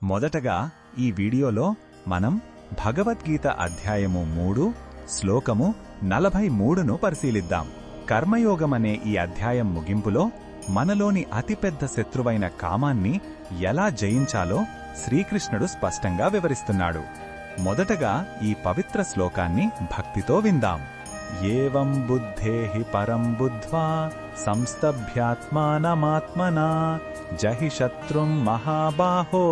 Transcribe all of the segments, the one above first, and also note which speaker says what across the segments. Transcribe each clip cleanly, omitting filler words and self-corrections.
Speaker 1: మొదటగా ఈ వీడియోలో మనం భగవద్గీత అధ్యాయము 3 శ్లోకము 43ను పరిశీలిద్దాం. కర్మయోగమనే ఈ అధ్యాయం ముగింపులో మనలోని అతిపెద్ద శత్రువైన కామాన్ని ఎలా జయించాలో శ్రీకృష్ణుడు స్పష్టంగా వివరిస్తున్నాడు. మొదటగా ఈ పవిత్ర శ్లోకాన్ని భక్తితో విందాం. ఏవం బుద్ధేహి పరం బుద్ధ్వా సంస్తభ్యాత్మానమాత్మనా జహి శత్రుం మహాబాహో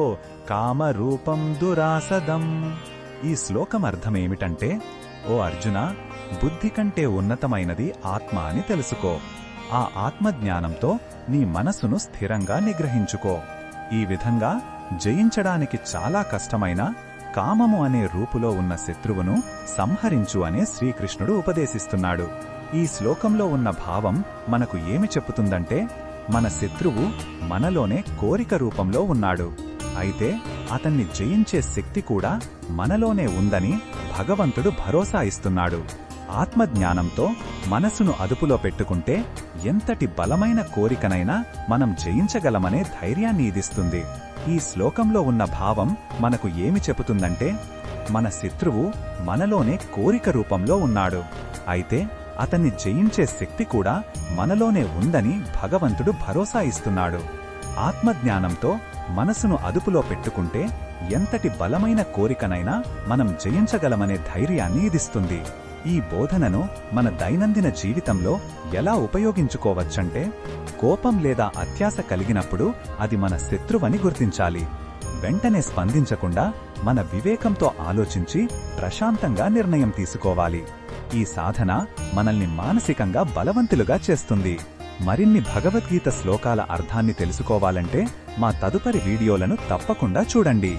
Speaker 1: కామరూపం దురాసదం. ఈ శ్లోకం అర్థమేమిటంటే, ఓ అర్జున, బుద్ధి కంటే ఉన్నతమైనది ఆత్మ అని తెలుసుకో. ఆ ఆత్మజ్ఞానంతో నీ మనసును స్థిరంగా నిగ్రహించుకో. ఈ విధంగా జయించడానికి చాలా కష్టమైన కామము అనే రూపులో ఉన్న శత్రువును సంహరించు అనే శ్రీకృష్ణుడు ఉపదేశిస్తున్నాడు. ఈ శ్లోకంలో ఉన్న భావం మనకు ఏమి చెప్పుతుందంటే, మన శత్రువు మనలోనే కోరిక రూపంలో ఉన్నాడు. అయితే అతన్ని జయించే శక్తి కూడా మనలోనే ఉందని భగవంతుడు భరోసా ఇస్తున్నాడు. ఆత్మజ్ఞానంతో మనసును అదుపులో పెట్టుకుంటే ఎంతటి బలమైన కోరికనైనా మనం జయించగలమనే ధైర్యాన్ని ఇదిస్తుంది. ఈ శ్లోకంలో ఉన్న భావం మనకు ఏమి చెబుతుందంటే, మన శత్రువు మనలోనే కోరిక రూపంలో ఉన్నాడు. అయితే అతన్ని జయించే శక్తి కూడా మనలోనే ఉందని భగవంతుడు భరోసా ఇస్తున్నాడు. ఆత్మజ్ఞానంతో మనసును అదుపులో పెట్టుకుంటే ఎంతటి బలమైన కోరికనైనా మనం జయించగలమనే ధైర్యాన్ని ఇదిస్తుంది. ఈ బోధనను మన దైనందిన జీవితంలో ఎలా ఉపయోగించుకోవచ్చంటే, కోపం లేదా అత్యాశ కలిగినప్పుడు అది మన శత్రువని గుర్తించాలి. వెంటనే స్పందించకుండా మన వివేకంతో ఆలోచించి ప్రశాంతంగా నిర్ణయం తీసుకోవాలి. ఈ సాధన మనల్ని మానసికంగా బలవంతులుగా చేస్తుంది. మరిన్ని భగవద్గీత శ్లోకాల అర్థాన్ని తెలుసుకోవాలంటే మా తదుపరి వీడియోలను తప్పకుండా చూడండి.